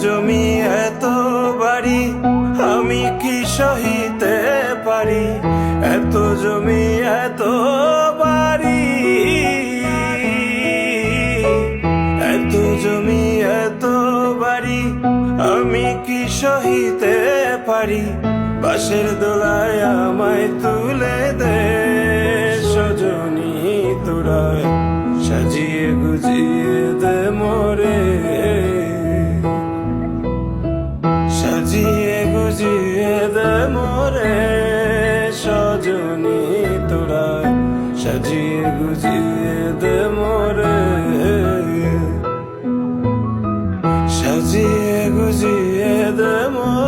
জমি এত বাড়ি আমি কি সহিতে পারি, এত জমি এত বাড়ি, এত জমি এত বাড়ি আমি কি সহিতে পারি। বাঁশের দোলায় আমায় তুলে দে সজনী তোরায়, সাজিয়ে গুজিয়ে দে মোরে, সাজিয়ে গুজিয়ে দে মোরে সজনী তোরায়, সাজিয়ে গুজিয়ে দে মোরে, সাজিয়ে গুজিয়ে দে মোরে।